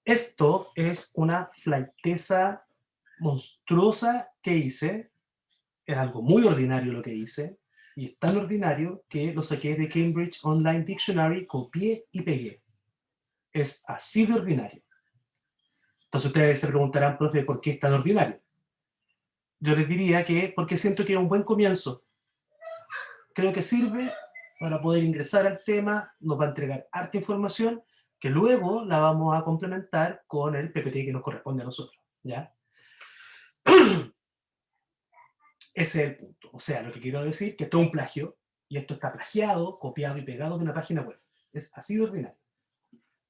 Esto es una flaiteza monstruosa que hice, es algo muy ordinario lo que hice, y es tan ordinario que lo saqué de Cambridge Online Dictionary, copié y pegué. Es así de ordinario. Entonces ustedes se preguntarán, profe, ¿por qué es tan ordinario? Yo les diría que porque siento que es un buen comienzo. Creo que sirve para poder ingresar al tema, nos va a entregar harta información que luego la vamos a complementar con el PPT que nos corresponde a nosotros, ¿ya? Ese es el punto. O sea, lo que quiero decir es que esto es un plagio y esto está plagiado, copiado y pegado de una página web. Es así de ordinario,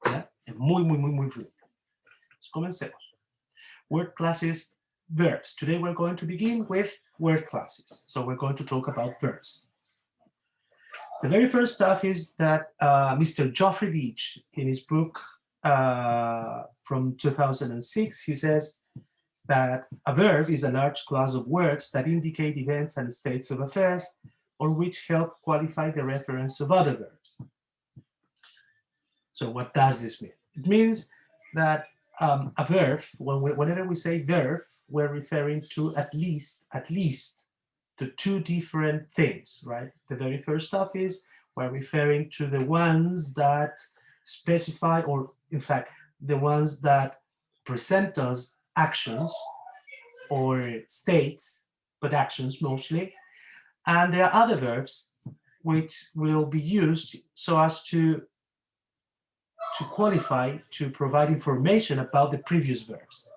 ¿ya? Es muy, muy, muy, muy fluido. Entonces, comencemos. Word classes, verbs. Today we're going to begin with word classes. So we're going to talk about verbs. The very first stuff is that Mr. Geoffrey Leach, in his book from 2006, he says that a verb is a large class of words that indicate events and states of affairs, or which help qualify the reference of other verbs. So what does this mean? It means that a verb, whenever we say verb, we're referring to at least to two different things, right? The very first stuff is we're referring to the ones that specify, or in fact, the ones that present us actions or states, but actions mostly. And there are other verbs which will be used so as to qualify, to provide information about the previous verbs,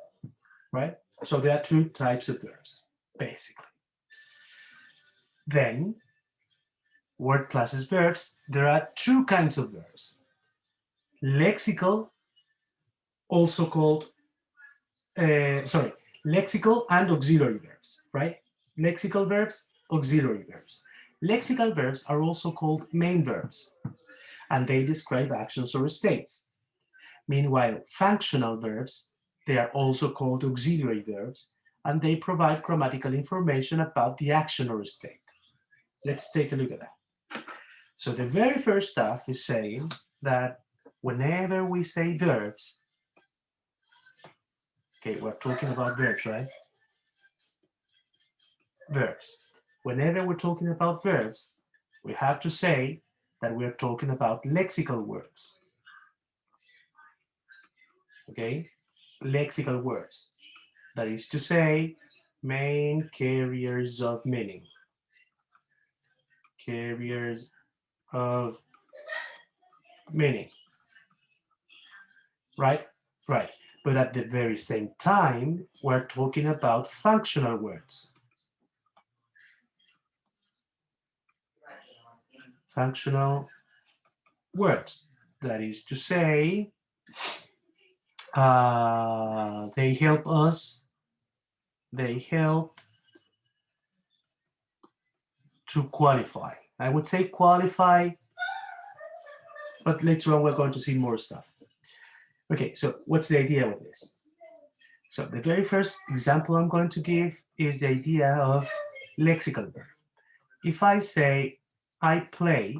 right? So there are two types of verbs, basically. Then, word classes verbs, there are two kinds of verbs. Lexical, also called, lexical and auxiliary verbs, right? Lexical verbs, auxiliary verbs. Lexical verbs are also called main verbs, and they describe actions or states. Meanwhile, functional verbs, they are also called auxiliary verbs, and they provide grammatical information about the action or state. Let's take a look at that. So the very first stuff is saying that whenever we say verbs, okay, we're talking about verbs, right? Verbs. Whenever we're talking about verbs, we have to say that we're talking about lexical words. Okay? Lexical words. That is to say, main carriers of meaning. Carriers of meaning. Right? Right. But at the very same time, we're talking about functional words. Functional words. That is to say, they help us, they help to qualify. I would say qualify, but later on we're going to see more stuff. Okay, so what's the idea with this? So the very first example I'm going to give is the idea of lexical verb. If I say, I play,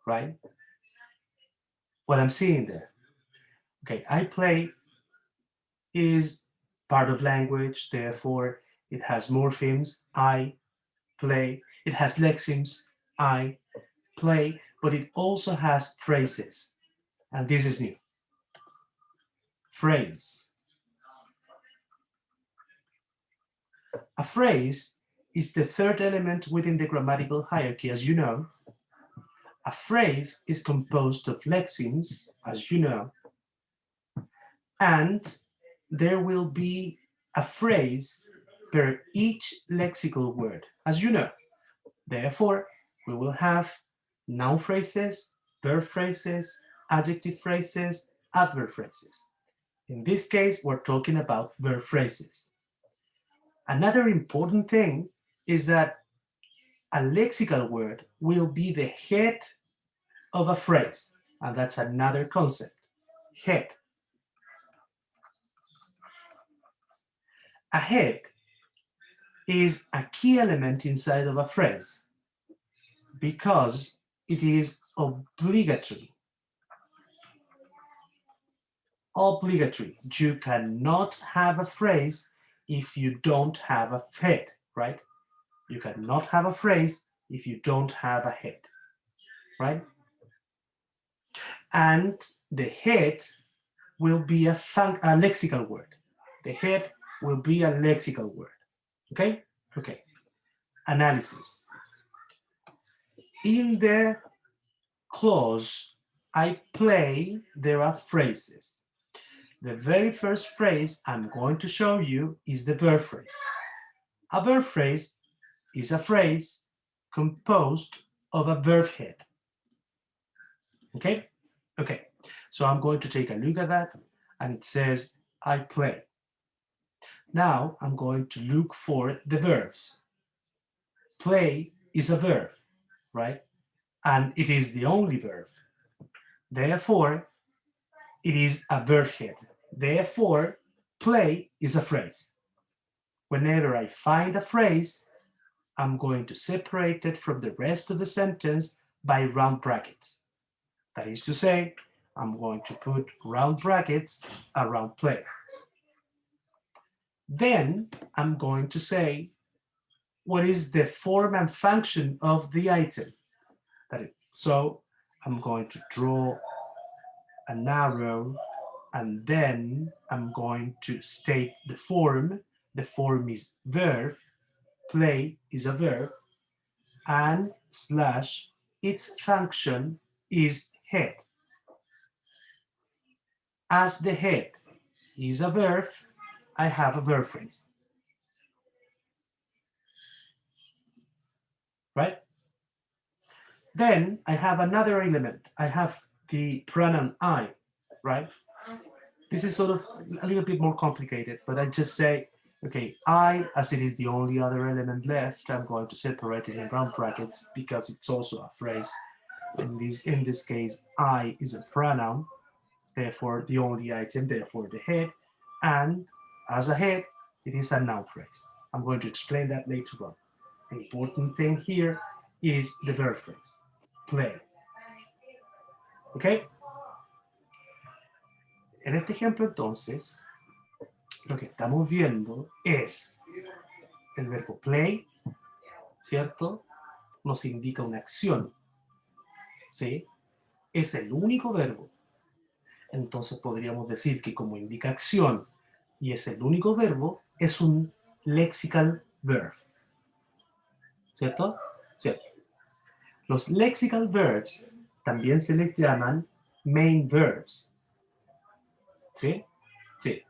right? What I'm seeing there. Okay, I play is part of language, therefore it has morphemes, I play. It has lexemes, I play, but it also has phrases. And this is new. Phrase. A phrase is the third element within the grammatical hierarchy, as you know. A phrase is composed of lexemes, as you know, and there will be a phrase per each lexical word, as you know. Therefore, we will have noun phrases, verb phrases, adjective phrases, adverb phrases. In this case, we're talking about verb phrases. Another important thing is that a lexical word will be the head of a phrase, and that's another concept, head. A head is a key element inside of a phrase because it is obligatory. Obligatory. You cannot have a phrase if you don't have a head, right? You cannot have a phrase if you don't have a head, right? And the head will be a lexical word. The head will be a lexical word, okay? Okay, analysis. In the clause, I play, there are phrases. The very first phrase I'm going to show you is the verb phrase. A verb phrase is a phrase composed of a verb head. Okay? Okay, so I'm going to take a look at that, and it says, I play. Now I'm going to look for the verbs. Play is a verb, right? And it is the only verb. Therefore, it is a verb head. Therefore, play is a phrase. Whenever I find a phrase, I'm going to separate it from the rest of the sentence by round brackets. That is to say, I'm going to put round brackets around play. Then I'm going to say, what is the form and function of the item? So I'm going to draw an arrow, and then I'm going to state the form. The form is verb, play is a verb, and slash its function is head. As the head is a verb, I have a verb phrase. Right? Then I have another element. I have the pronoun I, right? This is sort of a little bit more complicated, but I just say, okay, I, as it is the only other element left, I'm going to separate it in round brackets because it's also a phrase. In this case, I is a pronoun, therefore the only item, therefore the head, and as a head, it is a noun phrase. I'm going to explain that later on. The important thing here is the verb phrase, play. ¿Ok? En este ejemplo, entonces, lo que estamos viendo es el verbo play, ¿cierto? Nos indica una acción, ¿sí? Es el único verbo. Entonces podríamos decir que como indica acción y es el único verbo, es un lexical verb. ¿Cierto? Cierto. Los lexical verbs también se les llaman main verbs. ¿Sí? Sí.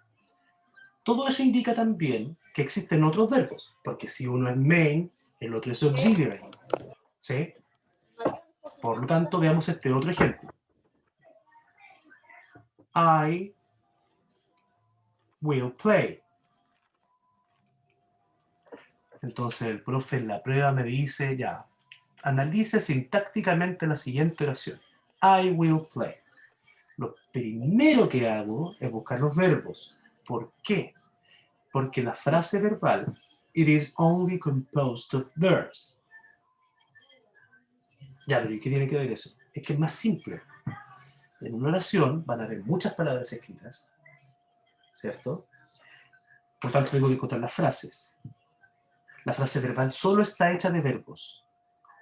Todo eso indica también que existen otros verbos, porque si uno es main, el otro es auxiliary. ¿Sí? Por lo tanto, veamos este otro ejemplo. I will play. Entonces el profe en la prueba me dice, ya, analice sintácticamente la siguiente oración. I will play. Lo primero que hago es buscar los verbos. ¿Por qué? Porque la frase verbal, it is only composed of verbs. Ya, pero ¿y qué tiene que ver eso? Es que es más simple. En una oración van a haber muchas palabras escritas, ¿cierto? Por tanto, tengo que encontrar las frases. La frase verbal solo está hecha de verbos.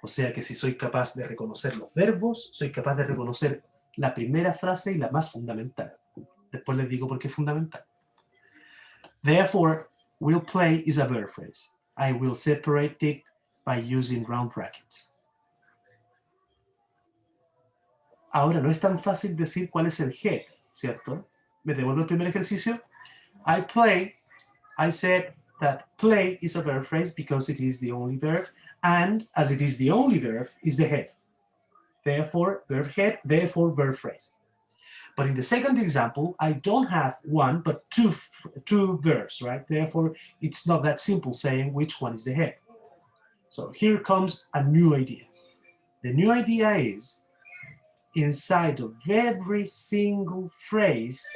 O sea que si soy capaz de reconocer los verbos, soy capaz de reconocer la primera frase y la más fundamental. Después les digo por qué es fundamental. Therefore, will play is a verb phrase. I will separate it by using round brackets. Ahora, no es tan fácil decir cuál es el head, ¿cierto? Me devuelvo el primer ejercicio. I play. I said that play is a verb phrase because it is the only verb, and as it is the only verb, is the head. Therefore, verb head, therefore, verb phrase. But in the second example, I don't have one, but two verbs, right? Therefore, it's not that simple saying which one is the head. So here comes a new idea. The new idea is, inside of every single phrase,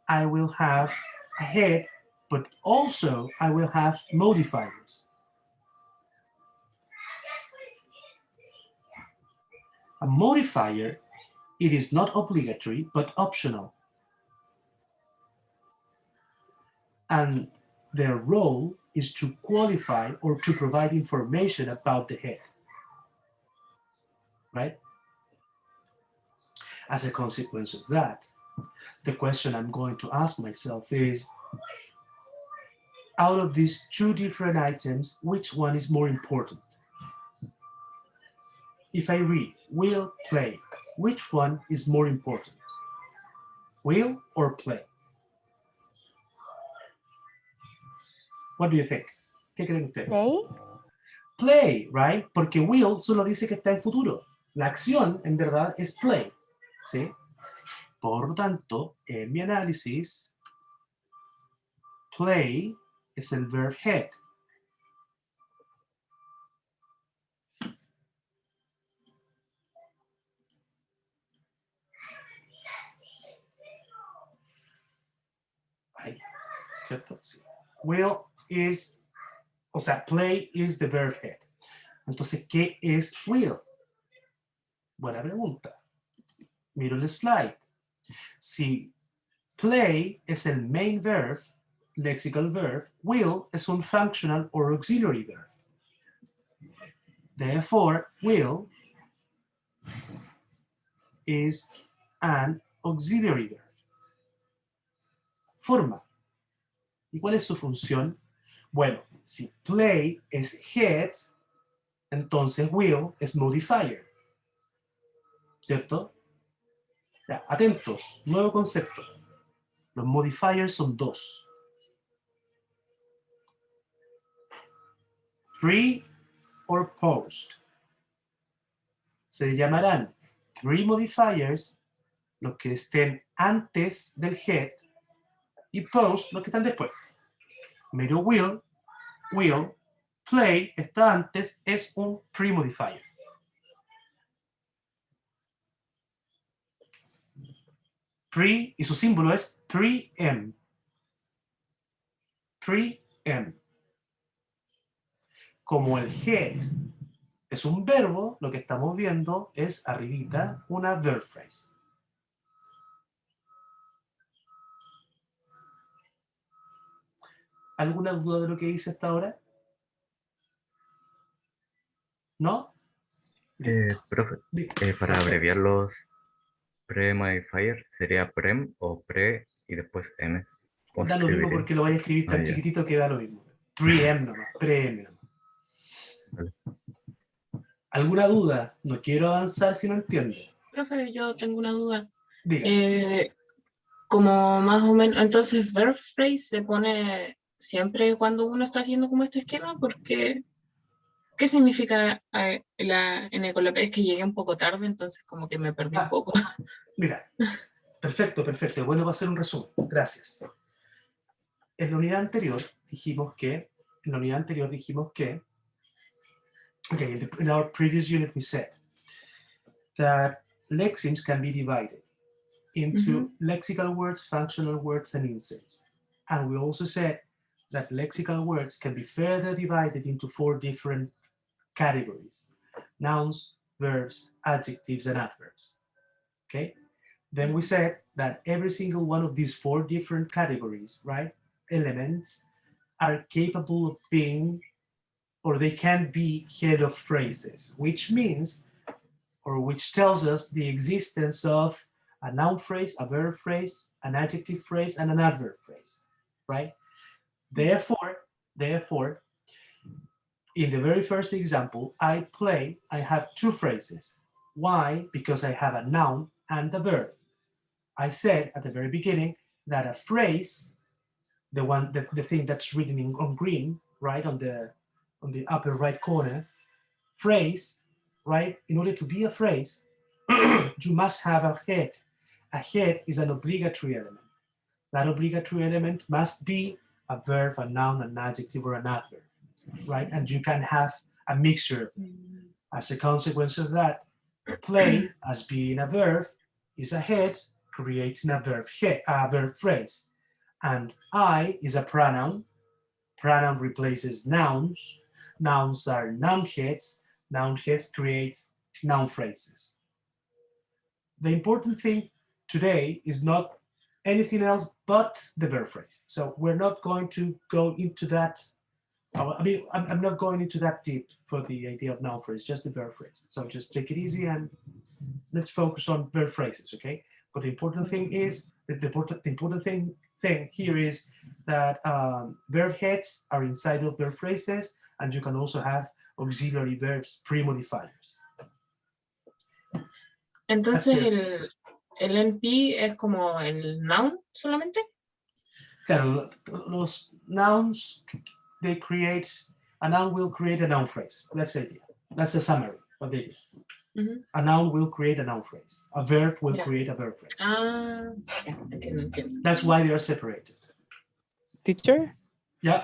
I will have a head, but also I will have modifiers. A modifier, it is not obligatory, but optional. and their role is to qualify or to provide information about the head, right? As a consequence of that, the question I'm going to ask myself is, out of these two different items, which one is more important? If I read will, play, which one is more important? Will or play? What do you think? ¿Qué creen ustedes? Play. Play, right? Porque will solo dice que está en futuro. La acción, en verdad, es play, ¿sí? Por lo tanto, en mi análisis, play es el verb head. Ahí, ¿cierto? Sí. Will is, o sea, play is the verb head. Entonces, ¿qué es will? Buena pregunta. Miro el slide. Si play es el main verb, lexical verb, will es un functional or auxiliary verb. Therefore, will is an auxiliary verb. Forma. ¿Y cuál es su función? Bueno, si play es head, entonces will es modifier. ¿Cierto? Ya, atentos, nuevo concepto. Los modifiers son dos. Pre or post. Se llamarán pre-modifiers los que estén antes del head y post los que están después. Mero will, play está antes, es un pre-modifier. Pre, y su símbolo es pre-m. Pre-m. Como el head es un verbo, lo que estamos viendo es arribita una verb phrase. ¿Alguna duda de lo que hice hasta ahora? ¿No? Profe, para abreviar los pre-modifier, ¿sería prem o pre y después m? ¿Cómo Da se lo mismo escribiría? porque lo vaya a escribir tan Ah, ya. chiquitito que da lo mismo. Pre-m nomás, pre-m nomás. Vale. ¿Alguna duda? No quiero avanzar si no entiendo. Profe, yo tengo una duda. Diga. Como más o menos, entonces verb phrase se pone siempre cuando uno está haciendo como este esquema, porque ¿qué significa en el color? Es que llegué un poco tarde, entonces como que me perdí un poco. Mira, perfecto. Bueno, va a ser un resumen. Gracias. En la unidad anterior dijimos que, okay, in our previous unit we said that lexemes can be divided into lexical words, functional words, and inserts. And we also said that lexical words can be further divided into 4 different categories: nouns, verbs, adjectives, and adverbs. Okay? Then we said that every single one of these 4 different categories, right, elements, are capable of being, or they can be head of phrases, which means, or which tells us the existence of a noun phrase, a verb phrase, an adjective phrase, and an adverb phrase, right? Therefore, in the very first example, I play, I have 2 phrases. Why? Because I have a noun and a verb. I said at the very beginning that a phrase, the thing that's written on green, right, on the upper right corner, phrase, right, in order to be a phrase, you must have a head. A head is an obligatory element. That obligatory element must be a verb, a noun, an adjective, or an adverb, right? And you can have a mixture of them. As a consequence of that, play, as being a verb, is a head, creating a verb phrase. And I is a pronoun. Pronoun replaces nouns. Nouns are noun heads. Noun heads creates noun phrases. The important thing today is not anything else but the verb phrase. So we're not going to go into that. I mean, I'm not going into that deep for the idea of noun phrase, just the verb phrase. So just take it easy and let's focus on verb phrases, okay? But the important thing is, the important thing here is that verb heads are inside of verb phrases, and you can also have auxiliary verbs pre-modifiers. Entonces That's el NP es como el noun solamente. Claro, los nouns, they create, a noun will create a noun phrase. That's the idea. That's the summary of the idea. Ujú. A noun will create a noun phrase. A verb will Yeah. create a verb phrase. Ah, ya, entiendo. That's why they are separated. Teacher, Yeah.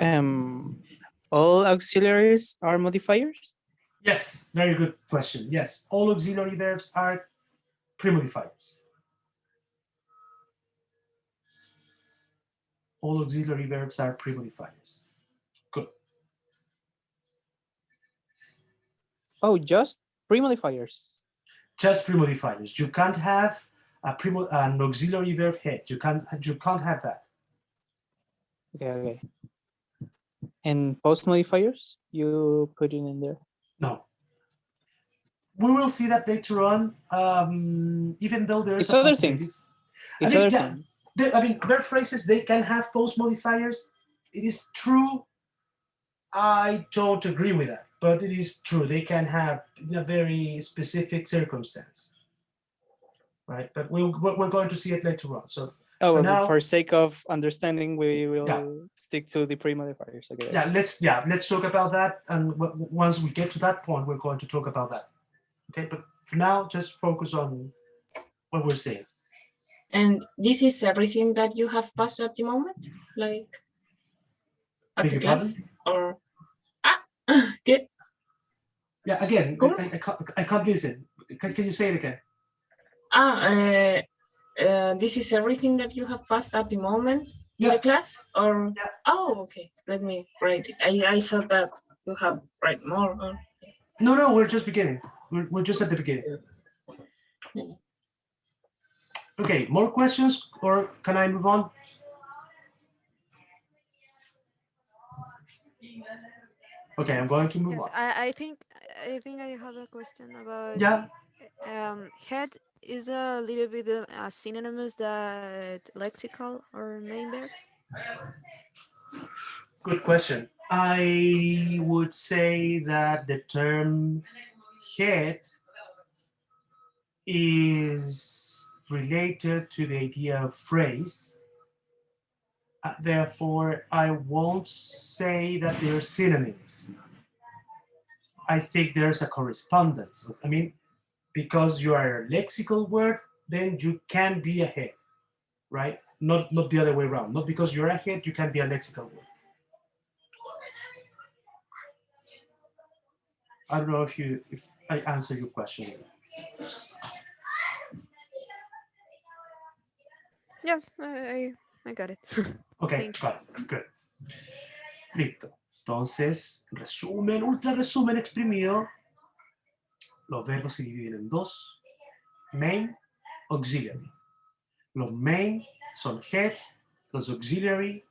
all auxiliaries are modifiers? Yes. Very good question. Yes. All auxiliary verbs are pre-modifiers. All auxiliary verbs are pre-modifiers. Good. Oh, just pre-modifiers. Just pre-modifiers. You can't have an auxiliary verb head. You can't have that. Okay. And post-modifiers, you put it in there. No. We will see that later on. Even though there's It's other thing. possibilities. It's I mean, other yeah, thing. I mean, verb phrases, they can have post modifiers. It is true. I don't agree with that, but it is true. They can have in a very specific circumstance, right? But we're going to see it later on. So Oh, for well, now, for sake of understanding, we will Yeah. stick to the pre-modifiers. Okay. let's talk about that. And once we get to that point, we're going to talk about that. Okay, but for now, just focus on what we're saying. And this is everything that you have passed at the moment, like at Beg the your class, pardon? or good. Yeah, again, Cool. I can't listen. Can you say it again? This is everything that you have passed at the moment in Yeah. the class, or Yeah. oh, okay. Let me write it. I thought that you have write more. Or, No, we're just beginning. We're just at the beginning. Okay, more questions, or can I move on? Okay, I'm going to move Yes, on. I think I have a question about Yeah, head is a little bit synonymous that lexical or main verbs. good question. I would say that the term head is related to the idea of phrase. Therefore, I won't say that they're synonyms. I think there's a correspondence. I mean, because you are a lexical word, then you can be a head, right? Not the other way around. Not because you're a head, you can be a lexical word. I don't know if I answer your question. Yes, I got it. Okay, Thank you. got it. Good. Listo. Entonces, resumen, ultra resumen exprimido. Los verbos se dividen en dos: main, auxiliary. Los main son heads, los auxiliary,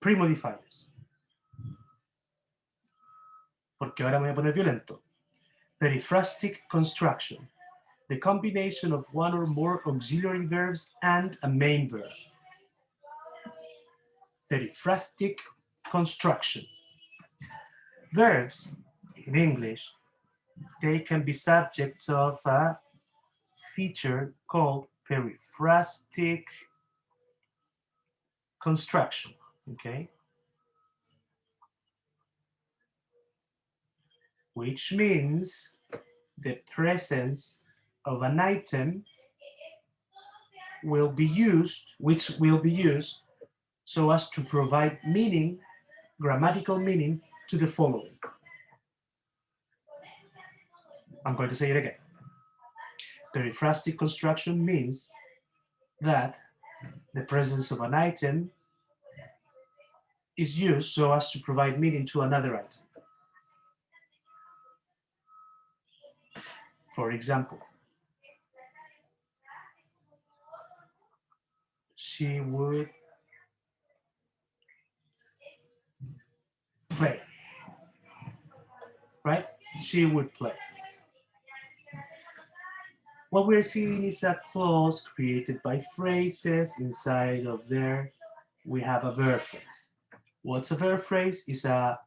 pre-modifiers. Porque ahora me voy a poner violento. Periphrastic construction. The combination of one or more auxiliary verbs and a main verb. Periphrastic construction. Verbs, in English, they can be subject of a feature called periphrastic construction, okay? Which means the presence of an item will be used, so as to provide meaning, grammatical meaning, to the following. I'm going to say it again. Periphrastic construction means that the presence of an item is used so as to provide meaning to another item. For example, She would play. Right? She would play. What we're seeing is a clause created by phrases. Inside of there, we have a verb phrase. What's a verb phrase? It's a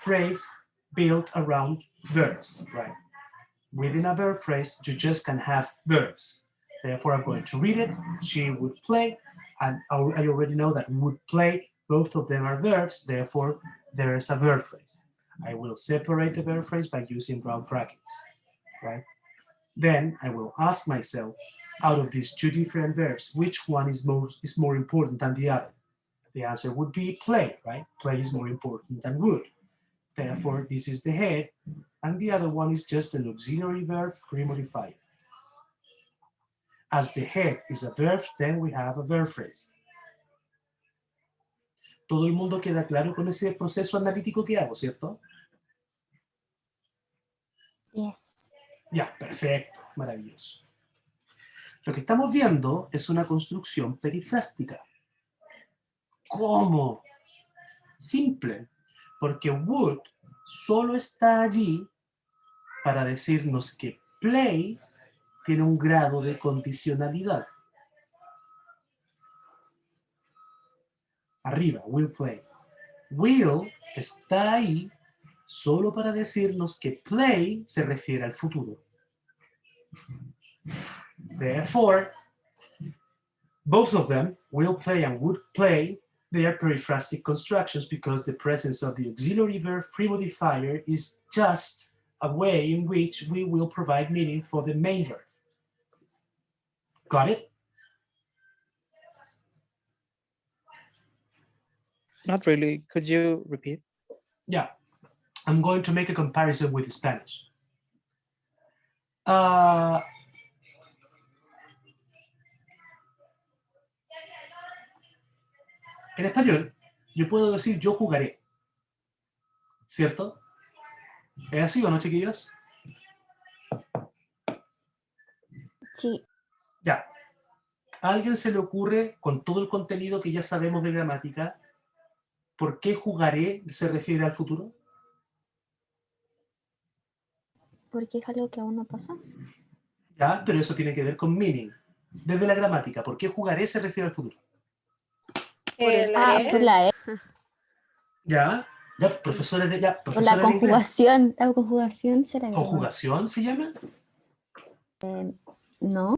phrase built around verbs, right? Within a verb phrase, you just can have verbs. Therefore, I'm going to read it. She would play, and I already know that would play, both of them are verbs, therefore, there is a verb phrase. I will separate the verb phrase by using round brackets, right? Then I will ask myself, out of these two different verbs, which one is more important than the other? The answer would be play, right? Play is more important than would. Therefore, this is the head, and the other one is just an auxiliary verb pre-modifier. As the head is a verb, then we have a verb phrase. Todo el mundo queda claro con ese proceso analítico que hago, ¿cierto? Yes. Ya, perfecto, maravilloso. Lo que estamos viendo es una construcción perifrástica. ¿Cómo? Simple, porque would solo está allí para decirnos que play tiene un grado de condicionalidad. Arriba, will play. Will está ahí solo para decirnos que play se refiere al futuro. Therefore, both of them, will play and would play, they are periphrastic constructions because the presence of the auxiliary verb pre-modifier is just a way in which we will provide meaning for the main verb. Got it? Not really. Could you repeat? Yeah. I'm going to make a comparison with Spanish. En español, yo puedo decir yo jugaré. ¿Cierto? ¿Es así o no, chiquillos? Sí. Ya. ¿A alguien se le ocurre, con todo el contenido que ya sabemos de gramática, por qué jugaré se refiere al futuro? Porque es algo que aún no pasa. Ya, pero eso tiene que ver con meaning. Desde la gramática, ¿por qué jugaré se refiere al futuro? Por el Ah, pre. por la, Ya, ya, profesores de ya, por profesores la de inglés. conjugación. La conjugación será igual. ¿Conjugación se llama? No.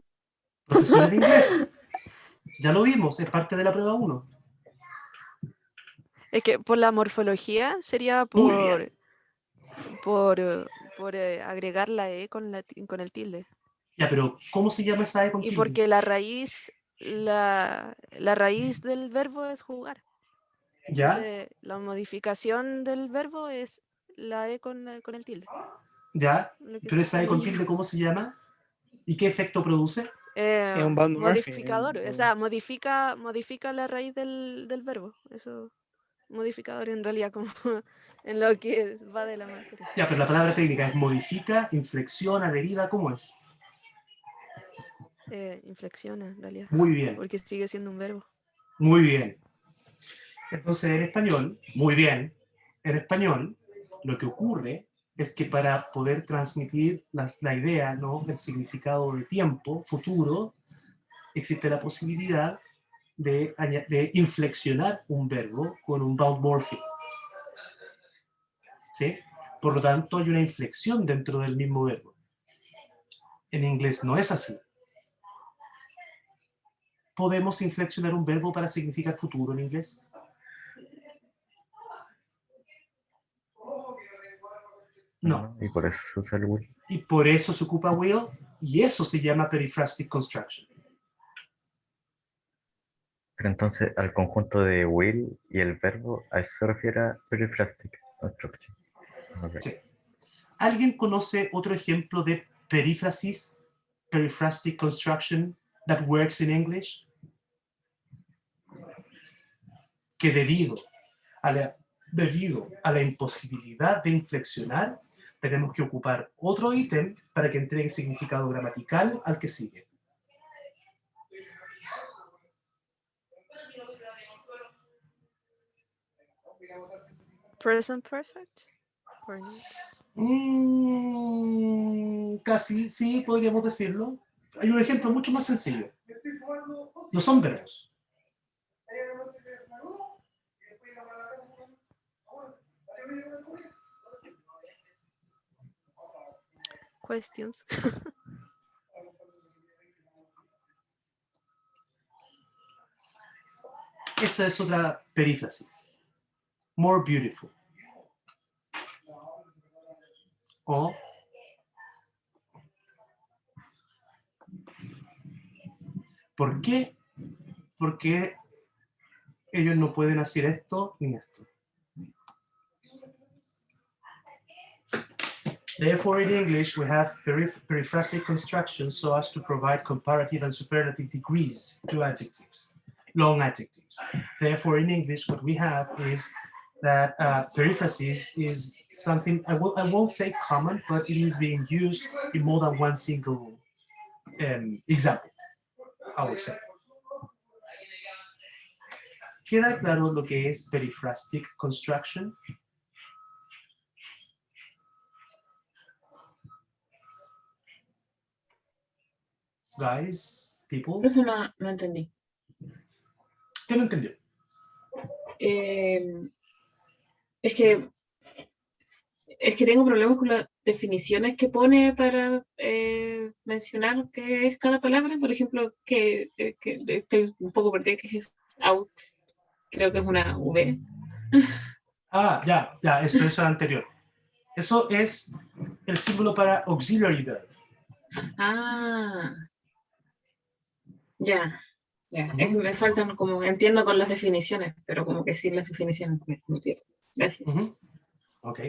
Profesores de inglés. Ya lo vimos, es parte de la prueba 1. Es que por la morfología sería Muy bien. por agregar la E con el tilde. Ya, pero ¿cómo se llama esa E con Y tilde? porque la raíz del verbo es jugar. ¿Ya? Entonces, la modificación del verbo es la E con el tilde. ¿Ya? lo que ¿Pero esa E con supone yo. tilde cómo se llama? ¿Y qué efecto produce? Es un bound morphy, Modificador, o sea, modifica la raíz del verbo. Eso, modificador en realidad, como en lo que va de la materia. Ya, pero la palabra técnica es modifica, inflexiona, deriva, ¿cómo es? Inflexiona en realidad, Muy bien, porque sigue siendo un verbo. muy bien. Entonces, en español, muy bien, en español, lo que ocurre es que para poder transmitir la idea, ¿no?, del significado de tiempo, futuro, existe la posibilidad de inflexionar un verbo con un bound morpheme. ¿Sí? Por lo tanto, hay una inflexión dentro del mismo verbo. En inglés no es así. ¿Podemos inflexionar un verbo para significar futuro en inglés? No. Y por eso se usa el will. Y por eso se ocupa will, y eso se llama periphrastic construction. Pero entonces al conjunto de will y el verbo, a eso se refiere a periphrastic construction. Ok. Sí. ¿Alguien conoce otro ejemplo de perífrasis, periphrastic construction, that works in English? Que debido a la imposibilidad de inflexionar, tenemos que ocupar otro ítem para que entregue significado gramatical al que sigue. Present perfect? Or not? Casi, sí, podríamos decirlo. Hay un ejemplo mucho más sencillo. No son verbos. Questions. Esa es otra perífrasis. More beautiful. O ¿por qué? Porque ellos no pueden hacer esto ni esto. Therefore, in English, we have periphrastic constructions so as to provide comparative and superlative degrees to adjectives, long adjectives. Therefore, in English, what we have is that periphrasis is something, I won't say common, but it is being used in more than one single example, I would say. ¿Queda claro lo que es periphrastic construction? Guys, people, Profe, no entendí. ¿qué no entendió? Es que tengo problemas con las definiciones que pone para mencionar qué es cada palabra. Por ejemplo, que estoy un poco perdida, que es out. Creo que es una V. Ya, eso es anterior. Eso es el símbolo para auxiliary verb. Ah, ya. Ujú. Me faltan como, entiendo con las definiciones, pero como que sin las definiciones me pierdo. Gracias. Ok.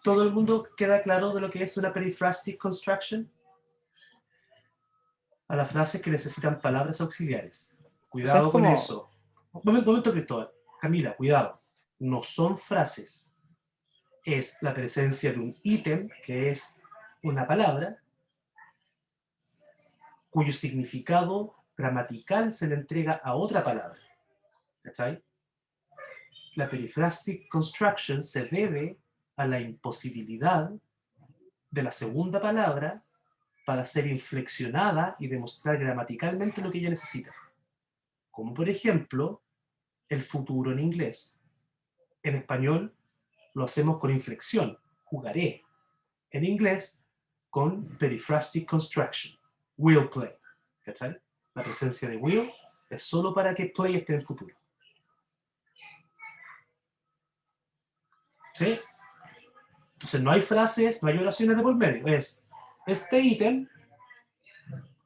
¿Todo el mundo queda claro de lo que es una periphrastic construction? A las frases que necesitan palabras auxiliares. Cuidado con como- eso. Momento, Cristóbal. Camila, cuidado. No son frases. Es la presencia de un ítem, que es una palabra, cuyo significado gramatical se le entrega a otra palabra. ¿Cachai? La periphrastic construction se debe a la imposibilidad de la segunda palabra para ser inflexionada y demostrar gramaticalmente lo que ella necesita. Como por ejemplo, el futuro en inglés. En español lo hacemos con inflexión, jugaré. En inglés, con periphrastic construction, will play. ¿Cachai? La presencia de will es solo para que play esté en futuro. ¿Sí? Entonces no hay frases, no hay oraciones de por medio. Es este ítem,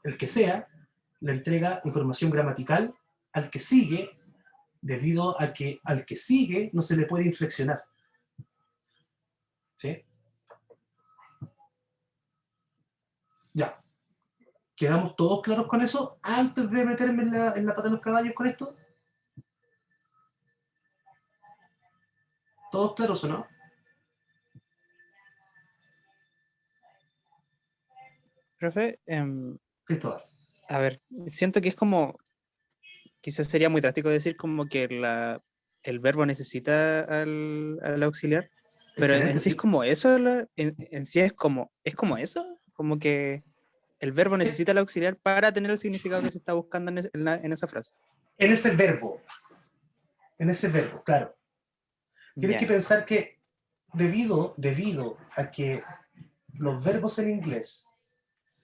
el que sea, le entrega información gramatical al que sigue, debido a que al que sigue no se le puede inflexionar. ¿Sí? Ya. ¿Quedamos todos claros con eso antes de meterme en la pata de los caballos con esto? ¿Todos claros o no? Profe, Cristóbal. a ver, siento que es como, quizás sería muy drástico decir como que el verbo necesita al auxiliar, pero en Excelente, sí es sí. como eso, en sí es como eso, como que el verbo necesita el auxiliar para tener el significado que se está buscando en esa frase. En ese verbo, claro. Tienes que Ya. pensar que debido a que los verbos en inglés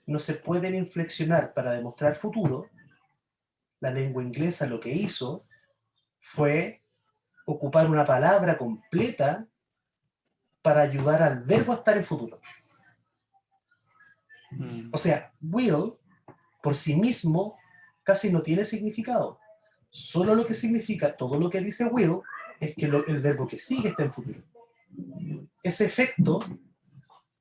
no se pueden inflexionar para demostrar futuro, la lengua inglesa lo que hizo fue ocupar una palabra completa para ayudar al verbo a estar en futuro. O sea, will por sí mismo casi no tiene significado. Solo lo que significa todo lo que dice will es que el verbo que sigue está en futuro. Ese efecto,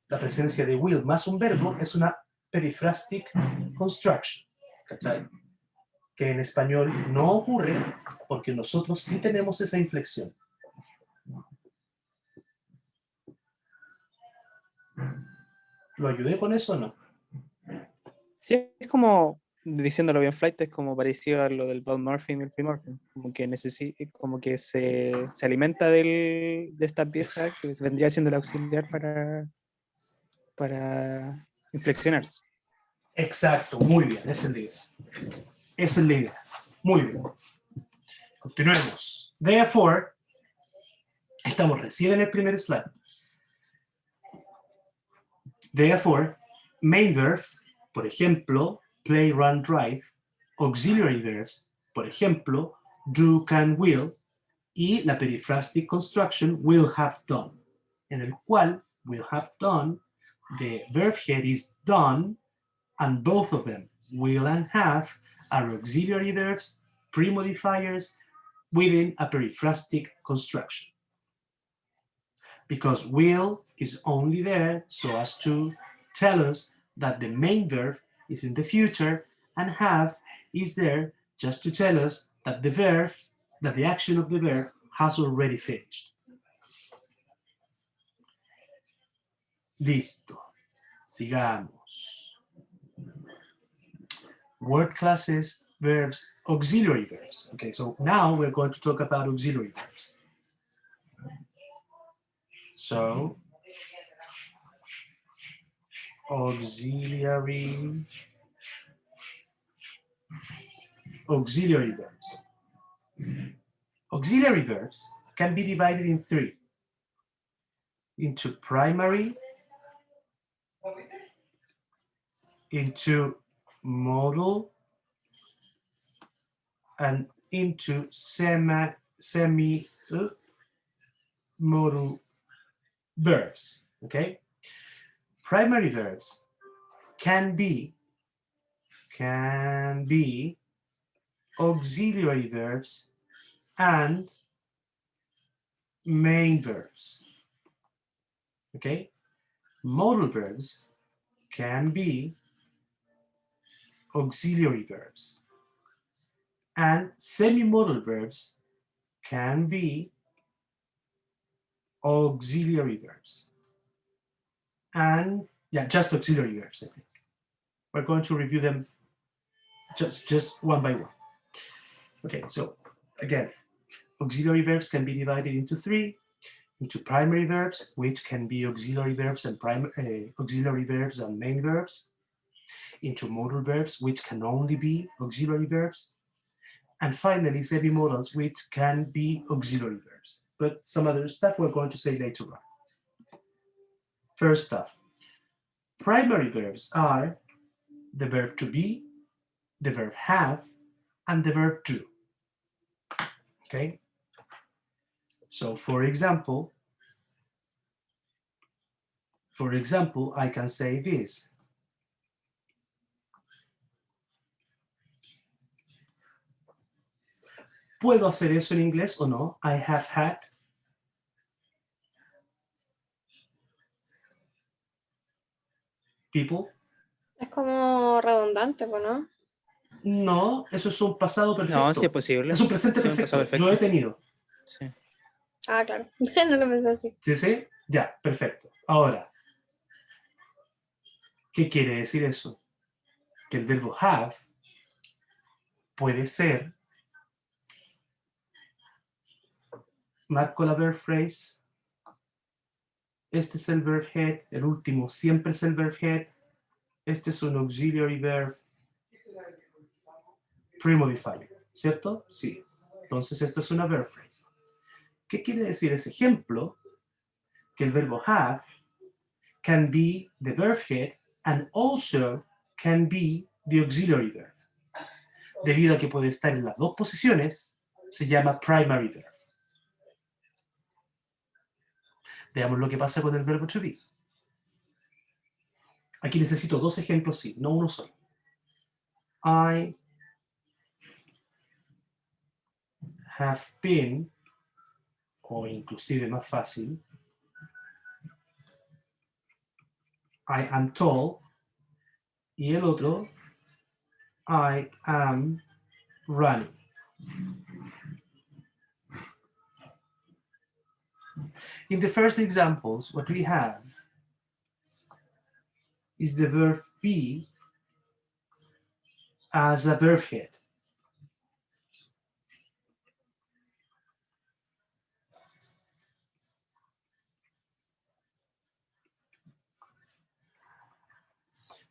la presencia de will más un verbo, es una periphrastic construction. ¿Cachai? Que en español no ocurre porque nosotros sí tenemos esa inflexión. ¿Lo ayudé con eso o no? Sí, es como diciéndolo bien flight, es como parecido a lo del both morphing y el free morphing, como que se alimenta de esta pieza que vendría siendo el auxiliar para inflexionarse. Exacto, muy bien, esa es la idea. Esa es la idea. Muy bien. Continuemos. Therefore, estamos recién en el primer slide. Therefore, main verb, por ejemplo, play, run, drive, auxiliary verbs, por ejemplo, do, can, will, y la periphrastic construction will have done, en el cual will have done, the verb head is done, and both of them, will and have, are auxiliary verbs, pre-modifiers, within a periphrastic construction. Because will is only there so as to tell us that the main verb is in the future, and have is there just to tell us that the action of the verb has already finished. Listo. Sigamos. Word classes, verbs, auxiliary verbs. Okay, so now we're going to talk about auxiliary verbs. So, auxiliary verbs. Auxiliary verbs can be divided in three: into primary, into modal, and into semi-modal verbs. Okay, primary verbs can be auxiliary verbs and main verbs. Okay, modal verbs can be auxiliary verbs, and semi-modal verbs can be auxiliary verbs. And yeah, just auxiliary verbs, I think. We're going to review them just one by one. Okay, so again, auxiliary verbs can be divided into three: into primary verbs, which can be auxiliary verbs and main verbs; into modal verbs, which can only be auxiliary verbs; and finally, semi-modals, which can be auxiliary verbs. But some other stuff we're going to say later on. First stuff, primary verbs are the verb to be, the verb have, and the verb do. Okay? So for example, I can say this: ¿puedo hacer eso en inglés o no? I have had. People. Es como redundante, ¿no? No, eso es un pasado perfecto. No, sí es posible. Es un presente Sí, un perfecto. pasado perfecto. Yo he tenido. Sí. Ah, claro. No lo pensé así. ¿Sí, sí? Ya, perfecto. Ahora, ¿qué quiere decir eso? Que el verbo have puede ser, marco la verb phrase, este es el verb head, el último siempre es el verb head, este es un auxiliary verb pre-modifier, ¿cierto? Sí. Entonces esto es una verb phrase. ¿Qué quiere decir ese ejemplo? Que el verbo have can be the verb head and also can be the auxiliary verb. Debido a que puede estar en las dos posiciones, se llama primary verb. Veamos lo que pasa con el verbo to be. Aquí necesito dos ejemplos, sí, no uno solo. I have been, o inclusive más fácil, I am tall, y el otro, I am running. In the first examples, what we have is the verb be as a verb head.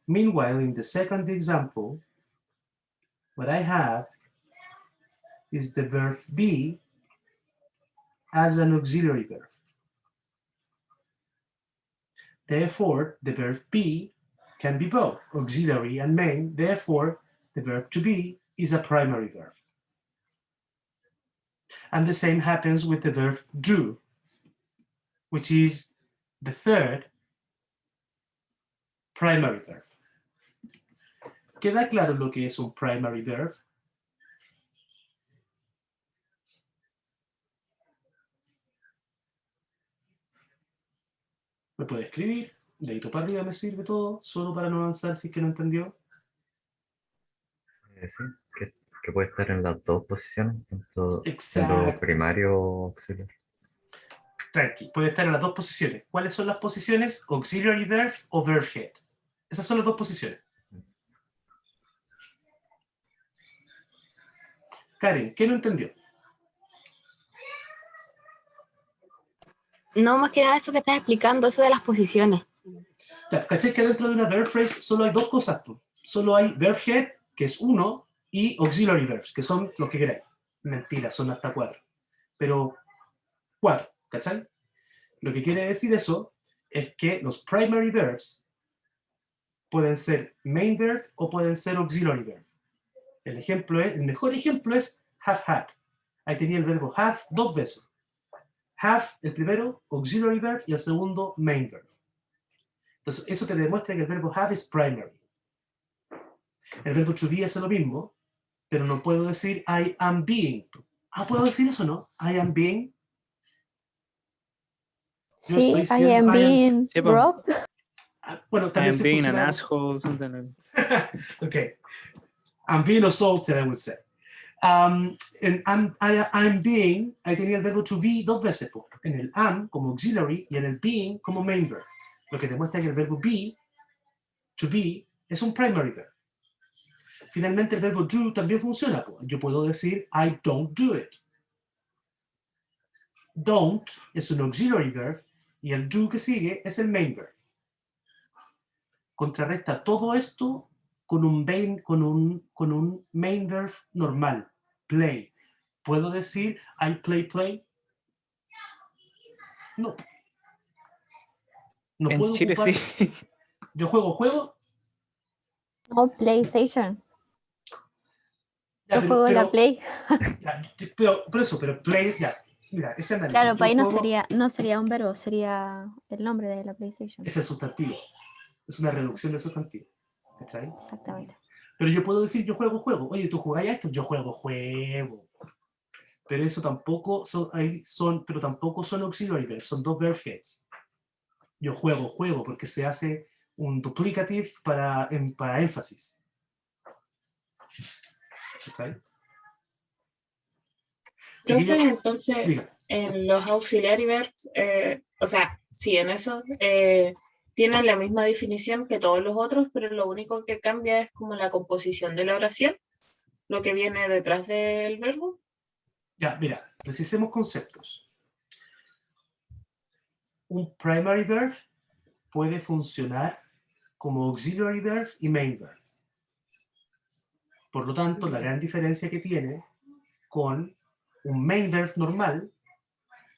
Meanwhile, in the second example, what I have is the verb be as an auxiliary verb. Therefore, the verb be can be both auxiliary and main. Therefore, the verb to be is a primary verb. And the same happens with the verb do, which is the third primary verb. ¿Queda claro lo que es un primary verb? Me puede escribir, dedito para arriba me sirve todo, solo para no avanzar si es que no entendió. Sí, que puede estar en las dos posiciones, tanto Exacto. siendo primario o auxiliar. Tranqui, puede estar en las dos posiciones. ¿Cuáles son las posiciones? Auxiliary verb o verb head. Esas son las dos posiciones. Karen, ¿qué no entendió? No, más que nada eso que estás explicando, eso de las posiciones. Ya, ¿cachai que dentro de una verb phrase solo hay dos cosas? Solo hay verb head, que es uno, y auxiliary verbs, que son los que queráis. Mentira, son hasta 4. Pero 4, ¿cachai? Lo que quiere decir eso es que los primary verbs pueden ser main verb o pueden ser auxiliary verb. El mejor ejemplo es have had. Ahí tenía el verbo have 2 veces. Have, el primero, auxiliary verb, y el segundo, main verb. Entonces, eso te demuestra que el verbo have es primary. El verbo to be es lo mismo, pero no puedo decir I am being. ¿Puedo decir eso, no? I am being. Yo Sí, estoy I siendo- am being Sí, po. robbed. Bueno, I también am se being an funciona- asshole, something like Okay. I'm being assaulted, I would say. And I'm being, ahí tenía el verbo to be 2 veces, po. En el am como auxiliary y en el being como main verb. Lo que demuestra que el verbo be, to be, es un primary verb. Finalmente el verbo do también funciona, po. Yo puedo decir I don't do it. Don't es un auxiliary verb y el do que sigue es el main verb. Contrarresta todo esto con un main verb normal, play. ¿Puedo decir I play? No. No En puedo Chile ocupar. sí. Yo juego. No, PlayStation. Ya, Yo juego en la Play. pero play, ya. Mira, ese análisis. Claro, Yo para ahí juego- no sería un verbo, sería el nombre de la PlayStation. Es el sustantivo. Es una reducción de sustantivo. ¿Cachai? Exactamente. Pero yo puedo decir yo juego. Oye, ¿tú jugás a esto? Yo juego. Pero eso tampoco pero tampoco son auxiliary verbs, son 2 verb heads. Yo juego, porque se hace un duplicative para énfasis. ¿Está Profe, entonces, Diga. en los auxiliary verbs, o sea, sí, en eso tienen la misma definición que todos los otros, pero lo único que cambia es como la composición de la oración, lo que viene detrás del verbo. Ya, mira, precisemos conceptos. Un primary verb puede funcionar como auxiliary verb y main verb. Por lo tanto, la gran diferencia que tiene con un main verb normal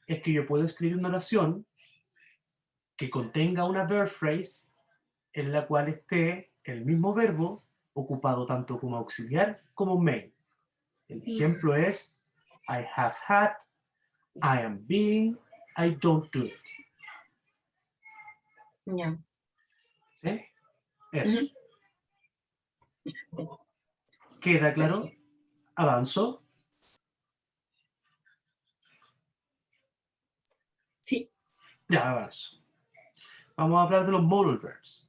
es que yo puedo escribir una oración que contenga una verb phrase en la cual esté el mismo verbo ocupado tanto como auxiliar como main. El ejemplo es I have had, I am being, I don't do it. Ya. ¿Sí? Eso. ¿Queda claro? ¿Avanzo? Sí. Ya, avanzo. Vamos a hablar de los modal verbs.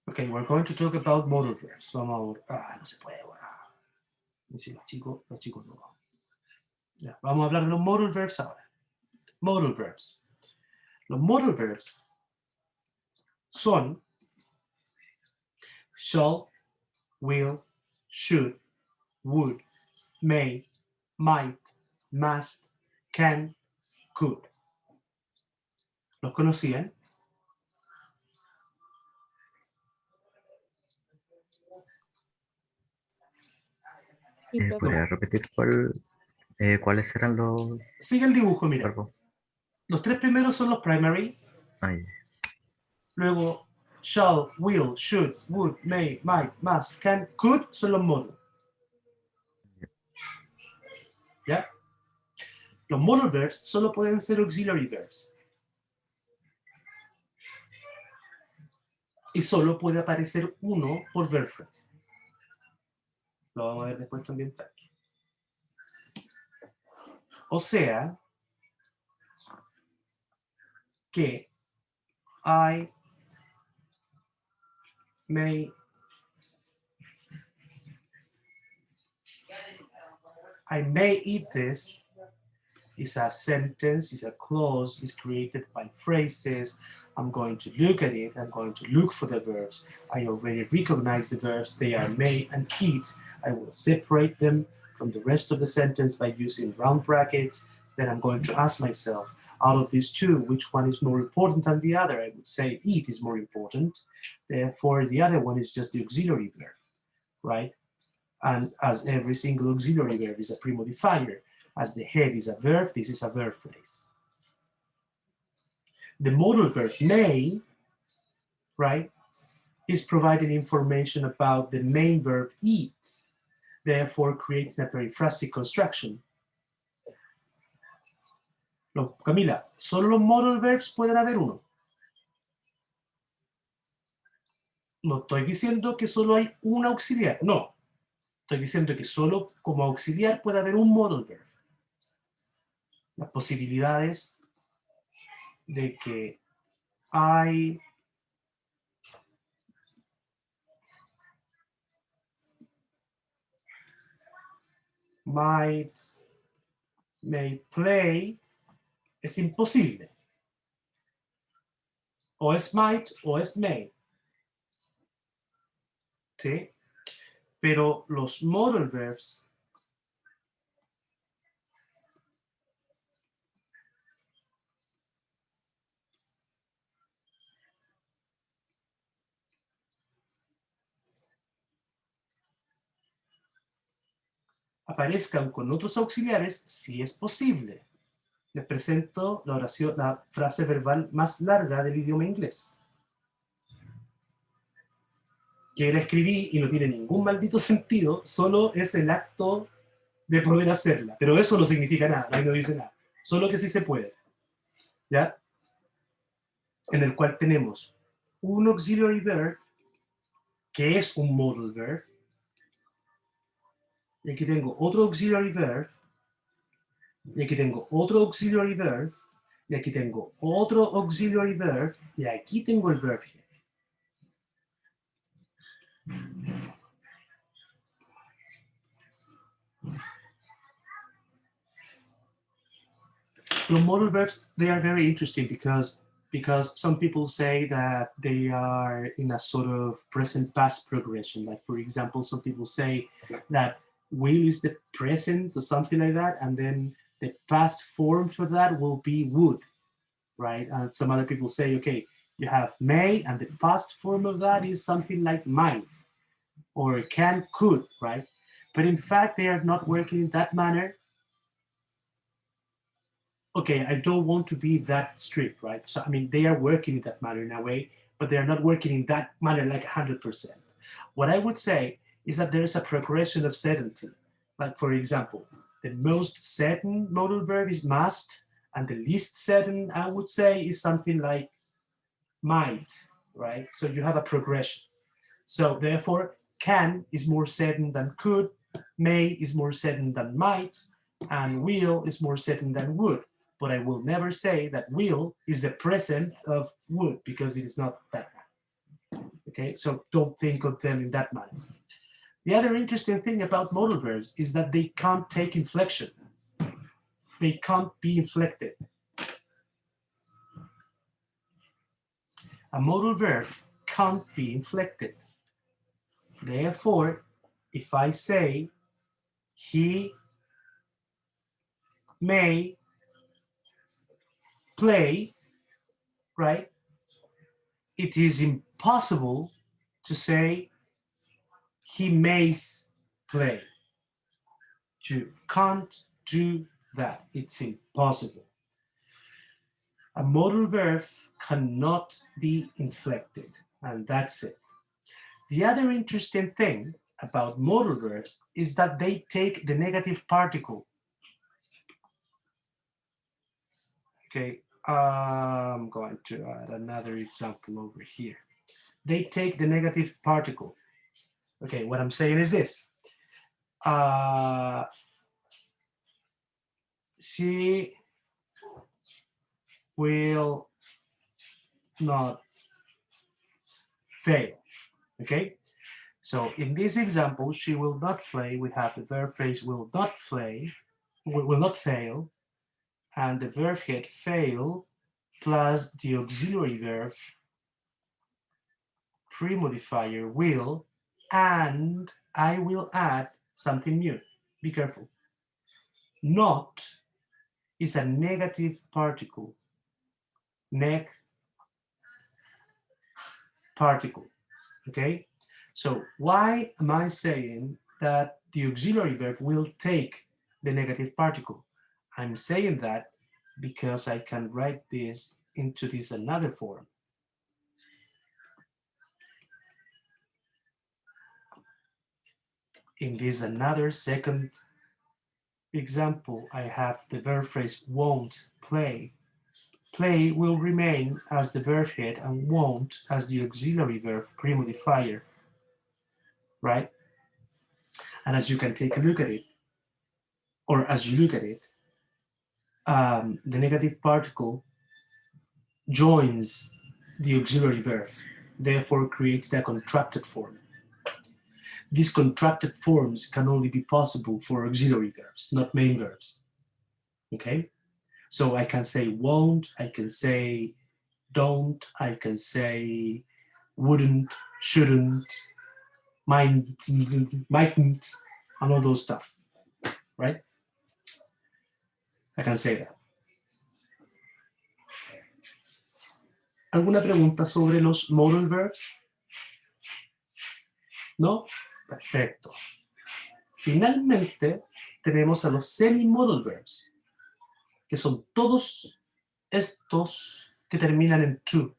Okay, we're going to talk about modal verbs. Vamos a... no se puede, bueno. Si los chicos no. Ya, vamos a hablar de los modal verbs ahora. Modal verbs. Los modal verbs son shall, will, should, would, may, might, must, can, could. ¿Los conocían? Sí, profe. ¿Podría repetir cuáles eran los Sigue el dibujo, mira. verbos? Los tres primeros son los primary, Ay, luego shall, will, should, would, may, might, must, can, could son los modal. ¿Ya? Los modal verbs solo pueden ser auxiliary verbs. Y solo puede aparecer uno por verb phrase. Lo vamos a ver después también. O sea, que I may eat this is a sentence, is a clause, is created by phrases. I'm going to look at it. I'm going to look for the verbs. I already recognize the verbs. They are may and eat. I will separate them from the rest of the sentence by using round brackets. Then I'm going to ask myself, out of these two, which one is more important than the other? I would say eat is more important. Therefore, the other one is just the auxiliary verb, right? And as every single auxiliary verb is a premodifier, as the head is a verb, this is a verb phrase. The modal verb may, right, is providing information about the main verb eat, therefore creating a periphrastic construction. No, Camila, solo los modal verbs pueden haber uno. No estoy diciendo que solo hay un auxiliar, no. Estoy diciendo que solo como auxiliar puede haber un modal verb. Las posibilidades de que I might, may play es imposible. O es might o es may. ¿Sí? Pero los modal verbs aparezcan con otros auxiliares si es posible. Les presento la oración, la frase verbal más larga del idioma inglés. Que la escribí y no tiene ningún maldito sentido, solo es el acto de poder hacerla. Pero eso no significa nada, ahí no dice nada. Solo que sí se puede. ¿Ya? En el cual tenemos un auxiliary verb, que es un modal verb, y aquí tengo otro auxiliary verb, y aquí tengo otro auxiliary verb, y aquí tengo otro auxiliary verb, y aquí tengo el verb here. The modal verbs, they are very interesting because some people say that they are in a sort of present past progression. Like, for example, some people say that will is the present or something like that, and then the past form for that will be would, right? And some other people say, okay, you have may, and the past form of that is something like might, or can, could, right? But in fact, they are not working in that manner. Okay, I don't want to be that strict, right? So, I mean, they are working in that manner in a way, but they are not working in that manner like 100%. What I would say is that there is a progression of certainty. Like, for example, the most certain modal verb is must, and the least certain, I would say, is something like might, right? So you have a progression. So therefore, can is more certain than could, may is more certain than might, and will is more certain than would. But I will never say that will is the present of would, because it is not that. Okay, so don't think of them in that manner. The other interesting thing about modal verbs is that they can't take inflection. They can't be inflected. A modal verb can't be inflected. Therefore, if I say he may play, right? It is impossible to say he may play. You can't do that. It's impossible. A modal verb cannot be inflected, and that's it. The other interesting thing about modal verbs is that they take the negative particle. Okay, I'm going to add another example over here. They take the negative particle. Okay, what I'm saying is this. She will not fail. Okay, so in this example, she will not play. We have the verb phrase will not play, will not fail, and the verb head fail plus the auxiliary verb pre-modifier will, and I will add something new. Be careful. Not is a negative particle. Neg particle. Okay? So why am I saying that the auxiliary verb will take the negative particle? I'm saying that because I can write this into this another form. In this another second example, I have the verb phrase won't play. Play will remain as the verb head and won't as the auxiliary verb pre-modifier, right? And as you can take a look at it, or as you look at it, the negative particle joins the auxiliary verb, therefore creates a contracted form. These contracted forms can only be possible for auxiliary verbs, not main verbs. Okay? So I can say won't, I can say don't, I can say wouldn't, shouldn't, mightn't, and all those stuff, right? I can say that. ¿Alguna pregunta sobre los modal verbs? ¿No? Perfecto. Finalmente, tenemos a los semi-modal verbs, que son todos estos que terminan en to.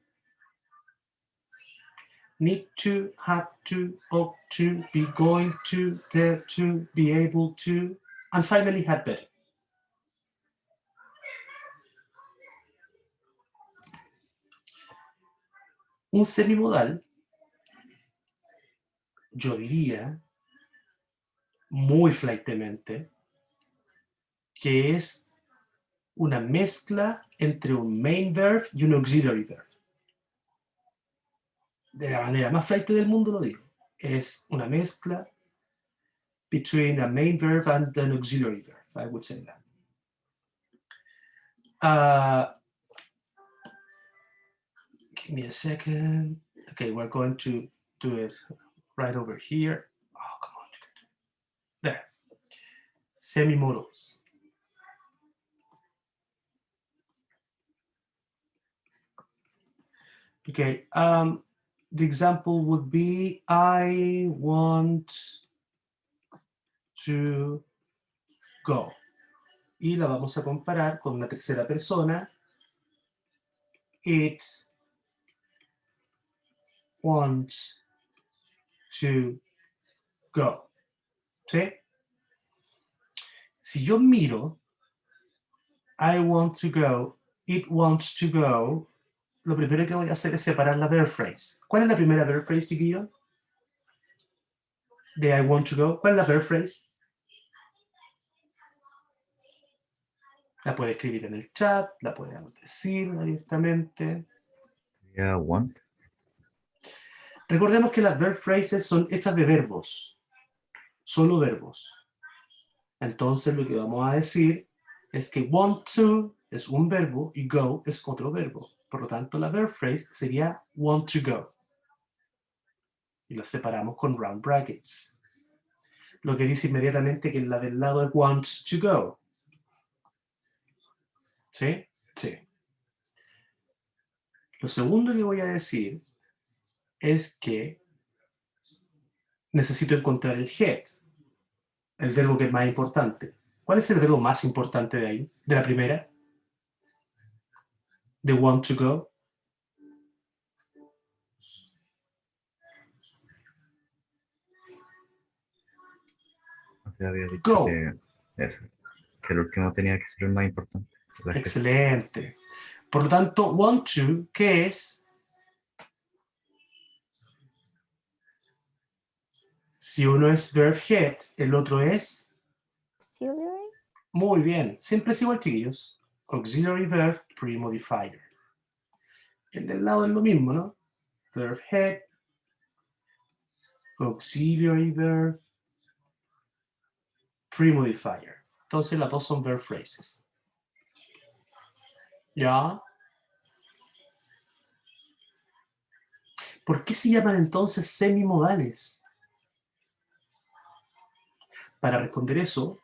Need to, have to, ought to, be going to, dare to, be able to, and finally had better. Un semimodal, yo diría, muy flightmente, que es una mezcla entre un main verb y un auxiliary verb. De la manera más flight del mundo lo digo. Es una mezcla between a main verb and an auxiliary verb, I would say that. Give me a second. Okay, we're going to do it right over here. Oh, come on. There. Semi-modals. Okay, the example would be, I want to go. Y la vamos a comparar con una tercera persona. It wants to go. ¿Sí? Si yo miro, I want to go, it wants to go, lo primero que voy a hacer es separar la verb phrase. ¿Cuál es la primera verb phrase, chiquillo? De I want to go. ¿Cuál es la verb phrase? La puede escribir en el chat, la puede decir abiertamente. Yeah, want. Recordemos que las verb phrases son hechas de verbos, solo verbos. Entonces lo que vamos a decir es que want to es un verbo y go es otro verbo. Por lo tanto, la verb phrase sería want to go. y las separamos con round brackets. Lo que dice inmediatamente que la del lado es wants to go. ¿Sí? Sí. Lo segundo que voy a decir es que necesito encontrar el head, el verbo que es más importante. ¿Cuál es el verbo más importante de ahí? De la primera. De want to go. O sea, había dicho Go. que el último tenía que ser el más importante. La que- Excelente. Por lo tanto, want to, ¿qué es? Si uno es verb head, el otro es... Auxiliary. Muy bien. Siempre es igual, chiquillos. Auxiliary verb pre-modifier. El del lado es lo mismo, ¿no? Verb head. Auxiliary verb pre-modifier. Entonces las dos son verb phrases. ¿Ya? ¿Por qué se llaman entonces semimodales? Para responder eso,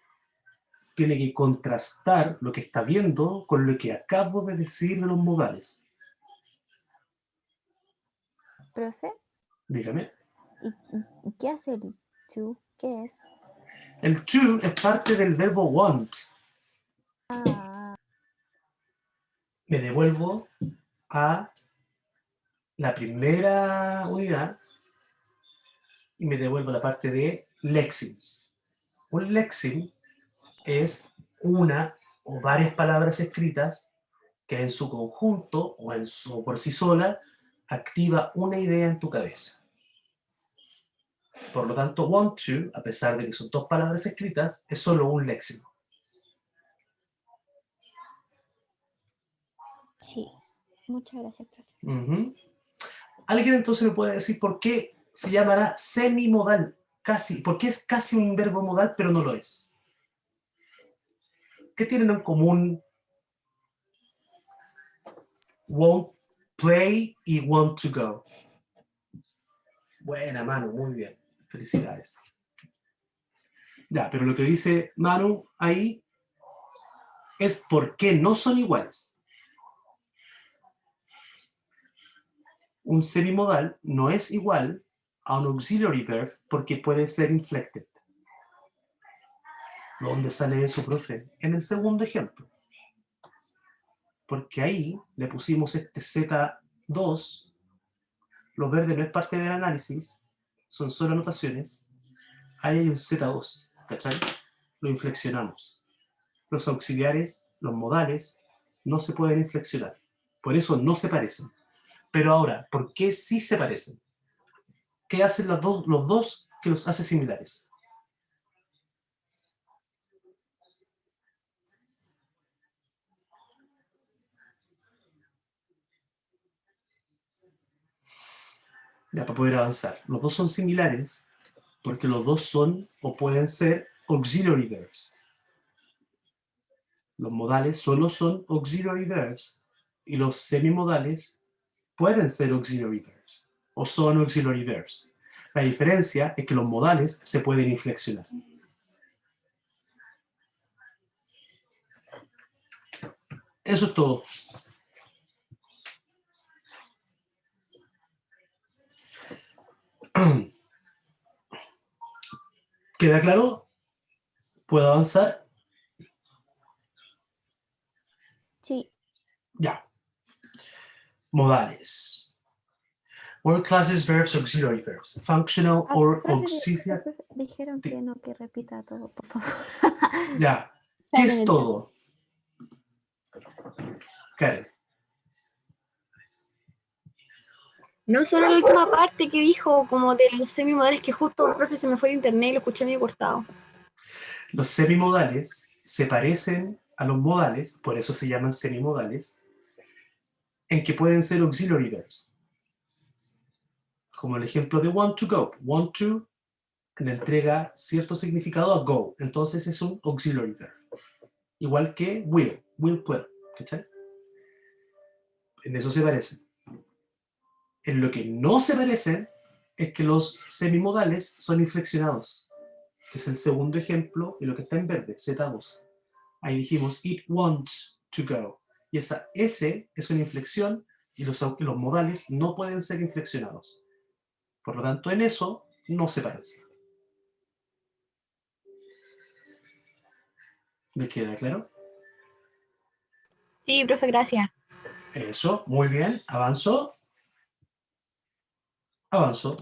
tiene que contrastar lo que está viendo con lo que acabo de decir de los modales. Profe, Dígame. ¿y qué hace el to? ¿Qué es? El to es parte del verbo want. Ah, Me devuelvo a la primera unidad y me devuelvo a la parte de lexims. Un lexim es una o varias palabras escritas que en su conjunto o por sí sola activa una idea en tu cabeza. Por lo tanto, want to, a pesar de que son dos palabras escritas, es solo un léxico. sí. Muchas gracias, profe. Ujú. ¿Alguien entonces me puede decir por qué se llamará semimodal? Casi, porque es casi un verbo modal, pero no lo es. ¿Qué tienen en común won't play y want to go? Buena, Manu, muy bien. Felicidades. Ya, pero lo que dice Manu ahí es por qué no son iguales. Un semimodal no es igual a un auxiliary verb porque puede ser inflected. ¿Dónde sale eso, profe? En el segundo ejemplo. Porque ahí le pusimos este Z2, los verdes no es parte del análisis, son solo anotaciones. Ahí hay un Z2, ¿cachai? Lo inflexionamos. Los auxiliares, los modales, no se pueden inflexionar. Por eso no se parecen. Pero ahora, ¿por qué sí se parecen? ¿Qué hacen los dos que los hace similares? Ya, para poder avanzar. Los dos son similares porque los dos son o pueden ser auxiliary verbs. Los modales solo son auxiliary verbs y los semimodales pueden ser auxiliary verbs o son auxiliary verbs. La diferencia es que los modales se pueden inflexionar. Eso es todo. ¿Queda claro? ¿Puedo avanzar? Sí. Ya. Modales. Word classes, verbs, auxiliary verbs. Functional Ah, or profe, auxiliary. profe, dijeron Sí. que no, que repita todo, por favor. Ya. ¿Qué Sale es del todo? Karen. No solo la última parte que dijo, como de los semimodales, que justo el profe se me fue de internet y lo escuché medio cortado. Los semimodales se parecen a los modales, por eso se llaman semimodales, en que pueden ser auxiliary verbs. Como el ejemplo de want to go. Want to le entrega cierto significado a go, entonces es un auxiliary verb. Igual que will puede. ¿Cachai? En eso se parecen. En lo que no se parecen es que los semimodales son inflexionados, que es el segundo ejemplo y lo que está en verde, Z2. Ahí dijimos, it wants to go. Y esa S es una inflexión y los modales no pueden ser inflexionados. Por lo tanto, en eso no se parece. ¿Me queda claro? Sí, profe, gracias. Eso, muy bien. Avanzó. Avanzó.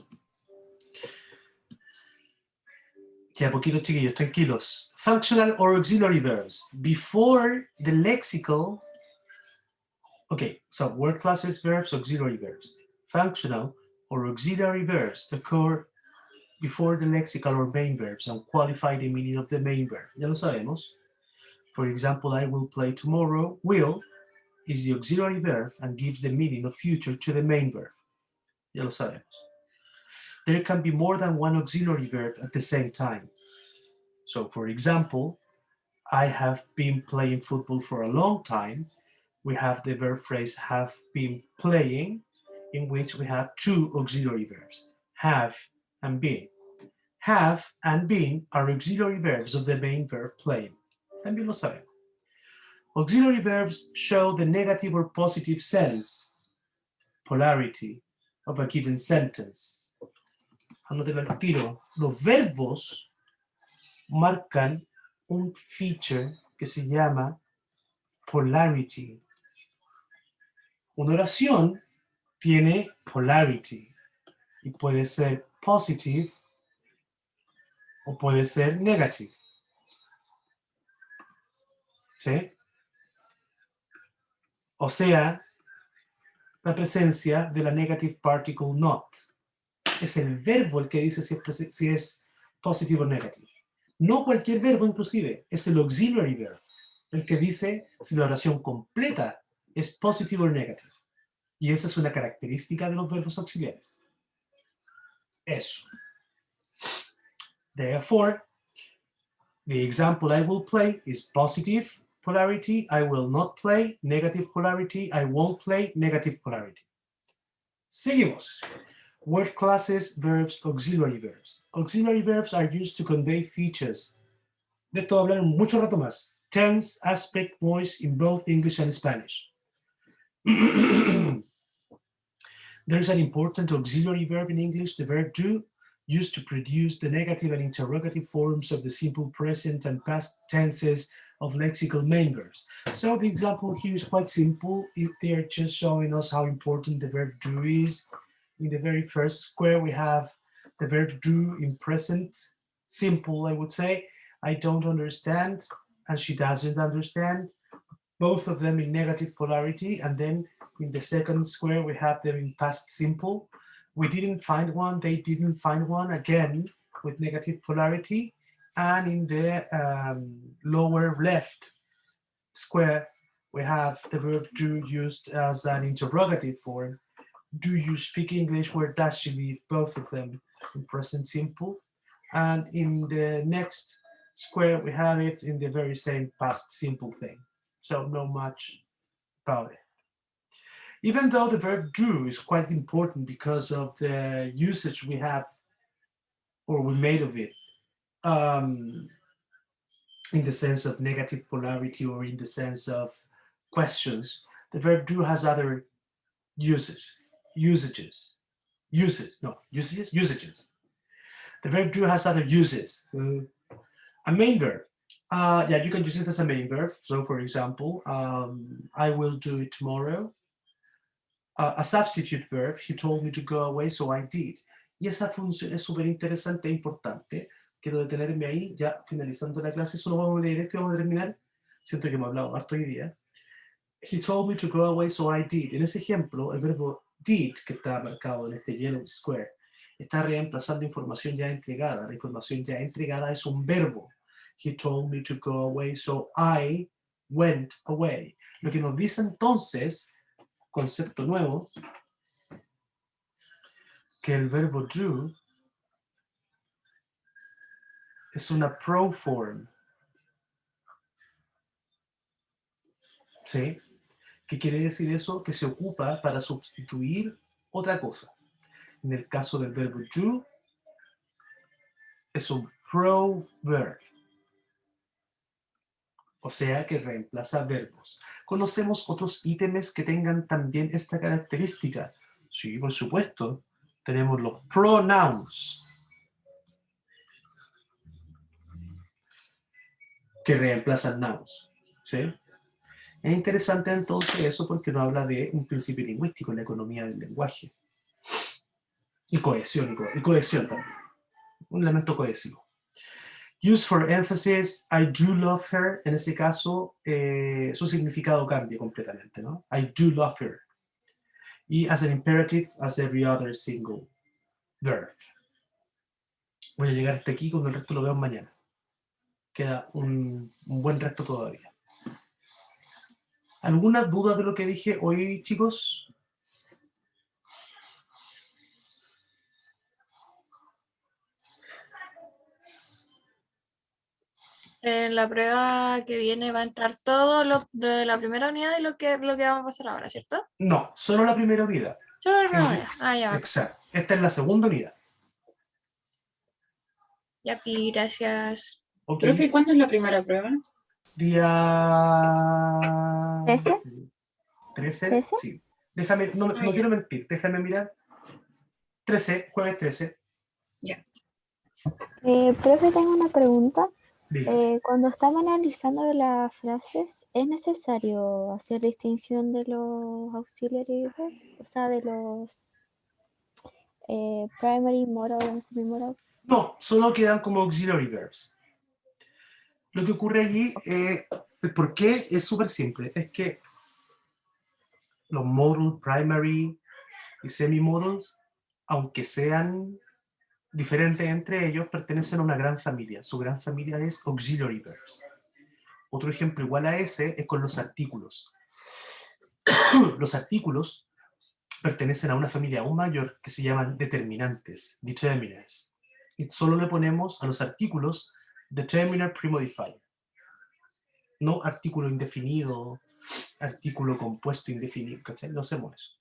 Ya, poquitos chiquillos, tranquilos. Functional or auxiliary verbs. Before the lexical. Okay, so word classes verbs, auxiliary verbs. Functional or auxiliary verbs occur before the lexical or main verbs and qualify the meaning of the main verb. Ya lo sabemos. For example, I will play tomorrow. Will is the auxiliary verb and gives the meaning of future to the main verb. Ya lo sabemos. There can be more than one auxiliary verb at the same time. So, for example, I have been playing football for a long time. We have the verb phrase have been playing, in which we have two auxiliary verbs, have and been. Have and been are auxiliary verbs of the main verb playing. También lo sabemos. Auxiliary verbs show the negative or positive sense, polarity, of a given sentence. Anótelo al tiro. Los verbos marcan un feature que se llama polarity. Una oración tiene polarity y puede ser positive o puede ser negative. ¿Sí? O sea, la presencia de la negative particle not. Es el verbo el que dice si es positive o negative. No cualquier verbo inclusive, es el auxiliary verb el que dice si la oración completa es positive o negative. Y esa es una característica de los verbos auxiliares. Eso. Therefore, the example I will play is positive polarity, I will not play, negative polarity, I won't play, negative polarity. Seguimos. Word classes, verbs, auxiliary verbs. Auxiliary verbs are used to convey features. De esto hablar mucho rato más. Tense, aspect, voice in both English and Spanish. There's an important auxiliary verb in English, the verb do, used to produce the negative and interrogative forms of the simple present and past tenses of lexical main verbs. So the example here is quite simple. They're just showing us how important the verb do is. In the very first square, we have the verb do in present, simple, I would say. I don't understand, and she doesn't understand. Both of them in negative polarity, and then in the second square, we have them in past simple. We didn't find one, they didn't find one, again, with negative polarity. And in the lower left square, we have the verb do used as an interrogative form. Do you speak English? Where does she live? Both of them in present simple. And in the next square, we have it in the very same past simple thing. So not much about it. Even though the verb do is quite important because of the usage we have or we made of it, in the sense of negative polarity or in the sense of questions, the verb do has other usages. The verb do has other uses. A main verb. Yeah, you can use it as a main verb. So for example, I will do it tomorrow. A substitute verb, he told me to go away, so I did. Y esa función es súper interesante e importante. Quiero detenerme ahí, ya finalizando la clase, solo vamos a leer esto y vamos a terminar. Siento que me he hablado harto hoy día. He told me to go away, so I did. En ese ejemplo, el verbo did, que está marcado en este yellow square, está reemplazando información ya entregada. La información ya entregada es un verbo. He told me to go away, so I went away. Lo que nos dice entonces, concepto nuevo, que el verbo do es una proform. ¿Sí? ¿Qué quiere decir eso? Que se ocupa para sustituir otra cosa. En el caso del verbo do, es un proverb. O sea que reemplaza verbos. ¿Conocemos otros ítems que tengan también esta característica? Sí, por supuesto. Tenemos los pronouns, que reemplazan nouns. ¿Sí? Es interesante entonces eso porque nos habla de un principio lingüístico en la economía del lenguaje. Y cohesión también. Un elemento cohesivo. Use for emphasis, I do love her. En ese caso, su significado cambia completamente, ¿no? I do love her. Y as an imperative, as every other single verb. Voy a llegar hasta aquí, con el resto lo veo mañana. Queda un buen resto todavía. ¿Alguna duda de lo que dije hoy, chicos? En la prueba que viene va a entrar todo lo de la primera unidad y lo que vamos a pasar ahora, ¿cierto? No, solo la primera unidad. Solo la primera unidad. Ah, ya. Exacto. Esta es la segunda unidad. Ya, Pi, gracias. Ok. Profe, ¿cuándo es la primera prueba? Día... 13. 13, 13. sí. Déjame, no ya. quiero mentir, déjame mirar. 13, jueves 13. Ya. Profe, tengo una pregunta. Dígame. Cuando estamos analizando las frases, ¿es necesario hacer distinción de los auxiliary verbs? O sea, de los primary, modal and semi-modal. No, solo quedan como auxiliary verbs. Lo que ocurre allí, el por qué es súper simple. Es que los modal, primary y semi-modals, aunque sean diferentes entre ellos, pertenecen a una gran familia. Su gran familia es auxiliary verbs. Otro ejemplo igual a ese es con los artículos. Los artículos pertenecen a una familia aún mayor que se llaman determinantes, determiners. Y solo le ponemos a los artículos determiner premodifier. No artículo indefinido, artículo compuesto indefinido, ¿cachai? No hacemos eso.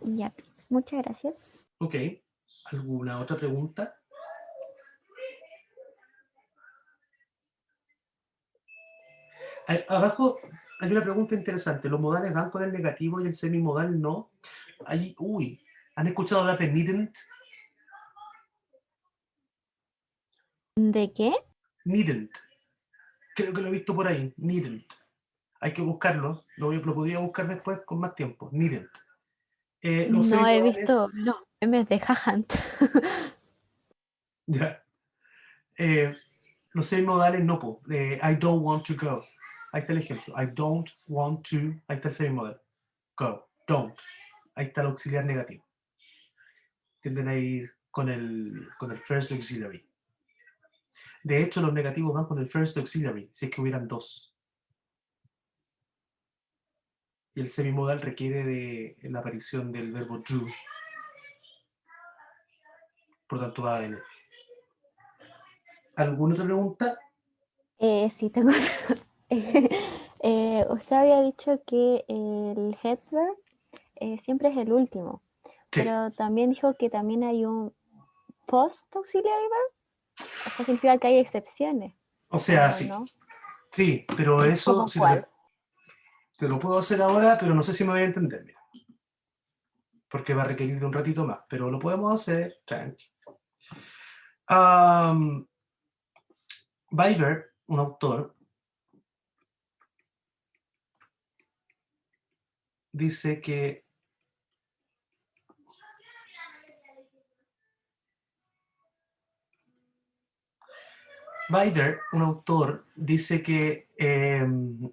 Ya, muchas gracias. Ok. ¿Alguna otra pregunta? Abajo hay una pregunta interesante. ¿Los modales van con el negativo y el semimodal no? Ahí, ¿han escuchado hablar de needn't? ¿De qué? Needn't. Creo que lo he visto por ahí. Needn't. Hay que buscarlo. Lo podría buscar después con más tiempo. Needn't. Los No he semimodales- visto los memes de Hunt. Ya. Los semimodales no, po. I don't want to go. Ahí está el ejemplo. I don't want to. Ahí está el semimodal. Go. Don't. Ahí está el auxiliar negativo. Tienden a ir con el first auxiliary. De hecho, los negativos van con el first auxiliary, si es que hubieran dos. Y el semimodal requiere de la aparición del verbo do. Por tanto, va a venir. ¿Alguna otra pregunta? Sí, tengo. Usted había dicho que el headverb siempre es el último, Sí. pero también dijo que también hay un post auxiliary verb. Eso significa que hay excepciones. O sea, ¿o sí. no? Sí, pero eso ¿Cómo sí cuál? te lo puedo hacer ahora, pero no sé si me voy a entender, mira. Porque va a requerir de un ratito más, pero lo podemos hacer tranqui. Biver, un autor, dice que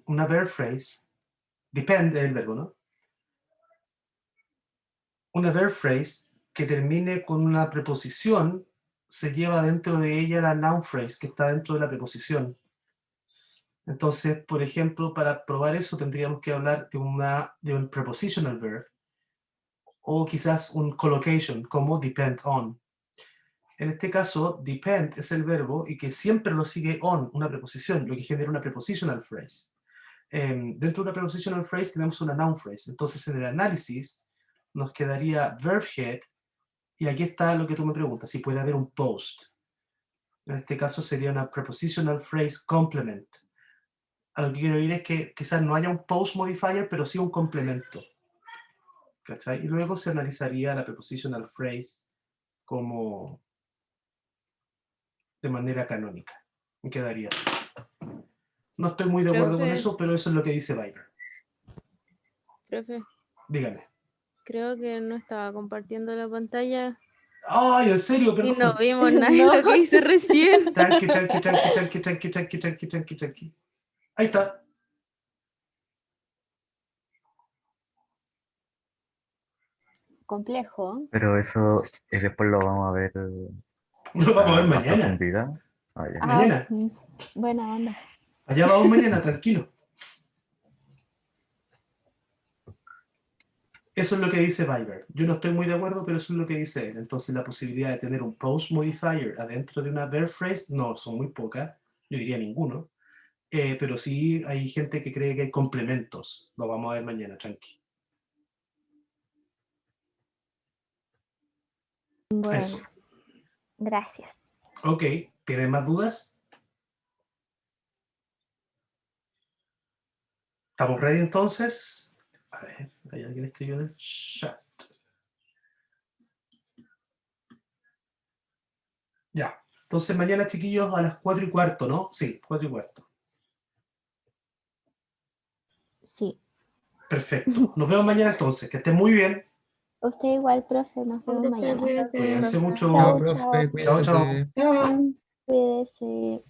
una verb phrase, depende del verbo, ¿no? Una verb phrase que termine con una preposición se lleva dentro de ella la noun phrase que está dentro de la preposición. Entonces, por ejemplo, para probar eso tendríamos que hablar de un prepositional verb o quizás un collocation como depend on. En este caso, depend es el verbo y que siempre lo sigue on, una preposición, lo que genera una prepositional phrase. Dentro de una prepositional phrase tenemos una noun phrase. Entonces, en el análisis, nos quedaría verb head, y aquí está lo que tú me preguntas, si puede haber un post. En este caso sería una prepositional phrase complement. A lo que quiero ir es que quizás no haya un post modifier, pero sí un complemento. ¿Cachai? Y luego se analizaría la prepositional phrase como de manera canónica. Me quedaría así. No estoy muy de acuerdo con Profe. eso, pero eso es lo que dice Viber. Profe, Dígame. creo que no estaba compartiendo la pantalla ¡Ay, en serio! y Perdón. no vimos nada de No. lo que hice recién. Tranqui, tranqui, tranqui, tranqui, tranqui, tranqui, tranqui, tranqui, tranqui. Ahí está. Complejo. Pero eso después lo vamos a ver Lo vamos a ver a mañana. profundidad. Ah, ya. Mañana. Buena onda. Allá vamos mañana, tranquilo. Eso es lo que dice Viber. Yo no estoy muy de acuerdo, pero eso es lo que dice él. Entonces la posibilidad de tener un post modifier adentro de una verb phrase, no, son muy pocas. Yo diría ninguno. Pero sí hay gente que cree que hay complementos. Lo vamos a ver mañana, tranqui. Bueno, Eso. gracias. Ok, ¿tienen más dudas? ¿Estamos ready entonces? A ver, ¿hay alguien escribió en el chat? Ya. Entonces mañana, chiquillos, a las 4:15, ¿no? Sí, 4:15. Sí. Perfecto. Nos vemos mañana entonces. Que estén muy bien. Usted igual, profe. Nos vemos Profe, mañana. cuídese. Cuídense mucho. Chao, Chao, chao. profe, Chao, chao. cuídese. Chao. Cuídese.